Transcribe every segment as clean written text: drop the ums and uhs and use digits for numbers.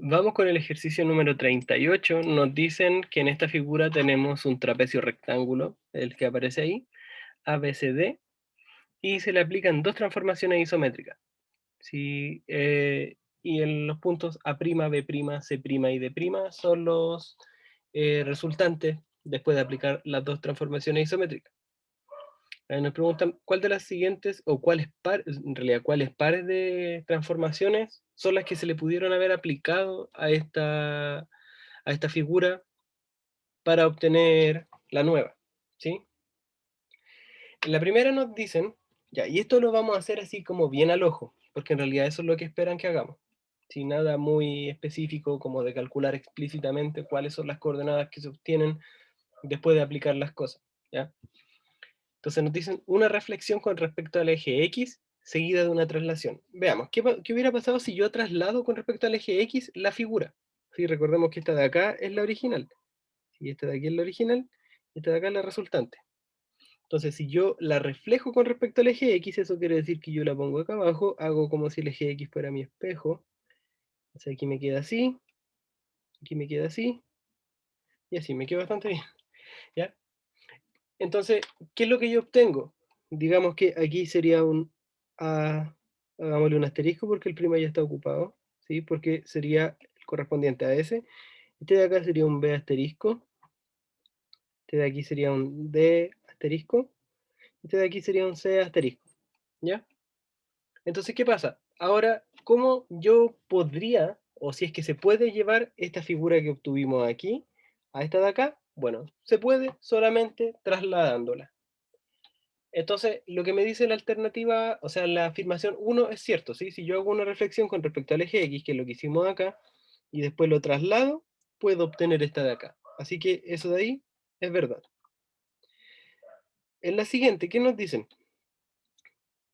Vamos con el ejercicio número 38. Nos dicen que en esta figura tenemos un trapecio rectángulo, el que aparece ahí, ABCD, y se le aplican dos transformaciones isométricas. ¿Sí? Y en los puntos A', B', C' y D' son los resultantes después de aplicar las dos transformaciones isométricas. Nos preguntan cuál de las siguientes, o cuáles pares, en realidad, cuáles pares de transformaciones son las que se le pudieron haber aplicado a esta figura para obtener la nueva, ¿sí? En la primera nos dicen, ya, y esto lo vamos a hacer así como bien al ojo, porque en realidad eso es lo que esperan que hagamos, sin nada muy específico como de calcular explícitamente cuáles son las coordenadas que se obtienen después de aplicar las cosas, ¿ya? Entonces nos dicen una reflexión con respecto al eje X seguida de una traslación. Veamos, ¿qué hubiera pasado si yo traslado con respecto al eje X la figura? Sí, recordemos que esta de acá es la original, y esta de aquí es la original, y esta de acá es la resultante. Entonces, si yo la reflejo con respecto al eje X, eso quiere decir que yo la pongo acá abajo, hago como si el eje X fuera mi espejo. O sea, aquí me queda así, aquí me queda así, y así, me queda bastante bien, ¿ya? Entonces, ¿qué es lo que yo obtengo? Digamos que aquí sería un A, hagámosle un asterisco porque el prima ya está ocupado, ¿sí? Porque sería el correspondiente a ese. Este de acá sería un B asterisco, este de aquí sería un D asterisco, este de aquí sería un C asterisco, ¿ya? Entonces, ¿qué pasa? Ahora, ¿cómo yo podría, o si es que se puede llevar esta figura que obtuvimos aquí a esta de acá? Bueno, se puede solamente trasladándola. Entonces, lo que me dice la alternativa, o sea, la afirmación uno es cierto, ¿sí? Si yo hago una reflexión con respecto al eje X, que es lo que hicimos acá, y después lo traslado, puedo obtener esta de acá. Así que eso de ahí es verdad. En la siguiente, ¿qué nos dicen?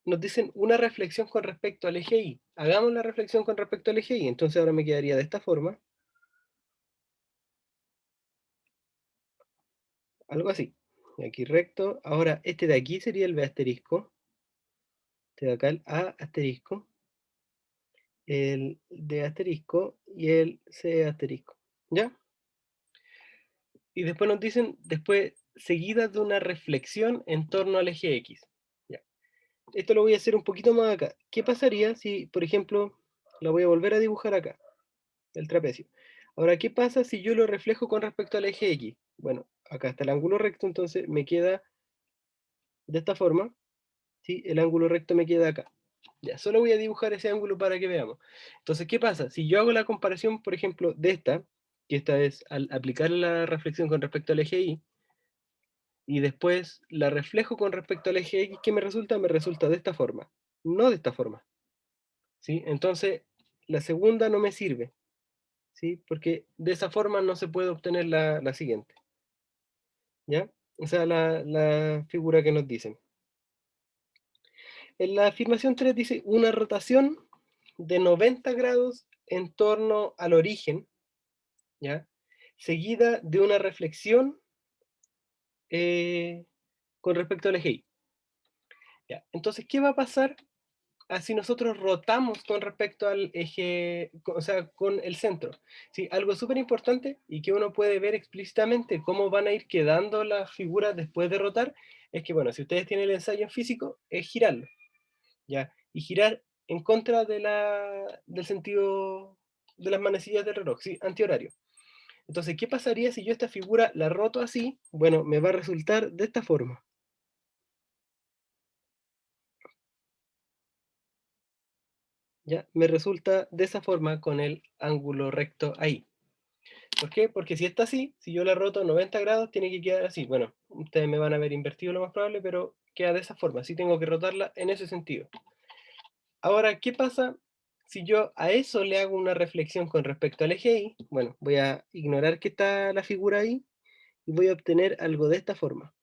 Nos dicen una reflexión con respecto al eje Y. Hagamos la reflexión con respecto al eje Y. Entonces ahora me quedaría de esta forma, algo así. Y aquí recto. Ahora este de aquí sería el B asterisco. Este de acá el A asterisco. El D asterisco y el C asterisco. ¿Ya? Y después nos dicen, después, seguidas de una reflexión en torno al eje X. ¿Ya? Esto lo voy a hacer un poquito más acá. ¿Qué pasaría si, por ejemplo, la voy a volver a dibujar acá? El trapecio. Ahora, ¿qué pasa si yo lo reflejo con respecto al eje X? Bueno, acá está el ángulo recto, entonces me queda de esta forma, ¿sí? El ángulo recto me queda acá. Ya, solo voy a dibujar ese ángulo para que veamos. Entonces, ¿qué pasa? Si yo hago la comparación, por ejemplo, de esta, que esta es al aplicar la reflexión con respecto al eje Y, y después la reflejo con respecto al eje X, ¿qué me resulta? Me resulta de esta forma, no de esta forma, ¿sí? Entonces, la segunda no me sirve, ¿sí? Porque de esa forma no se puede obtener la siguiente, ¿ya? O sea, la figura que nos dicen. En la afirmación 3 dice una rotación de 90 grados en torno al origen, ¿ya? Seguida de una reflexión con respecto al eje Y. ¿Ya? Entonces, ¿qué va a pasar si nosotros rotamos con respecto al eje, o sea, con el centro? ¿Sí? Algo súper importante y que uno puede ver explícitamente cómo van a ir quedando las figuras después de rotar, es que, bueno, si ustedes tienen el ensayo en físico, es girarlo, ¿ya? Y girar en contra del sentido de las manecillas del reloj, ¿sí? Antihorario. Entonces, ¿qué pasaría si yo esta figura la roto así? Bueno, me va a resultar de esta forma, ¿ya? Me resulta de esa forma con el ángulo recto ahí. ¿Por qué? Porque si está así, si yo la roto 90 grados, tiene que quedar así. Bueno, ustedes me van a ver invertido lo más probable, pero queda de esa forma. Sí tengo que rotarla en ese sentido. Ahora, ¿qué pasa si yo a eso le hago una reflexión con respecto al eje Y? Bueno, voy a ignorar que está la figura ahí y voy a obtener algo de esta forma,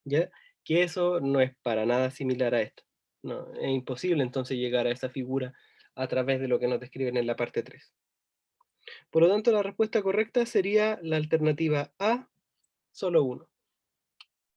¿ya? Que eso no es para nada similar a esto. No, es imposible entonces llegar a esa figura a través de lo que nos describen en la parte 3. Por lo tanto, la respuesta correcta sería la alternativa A, solo uno.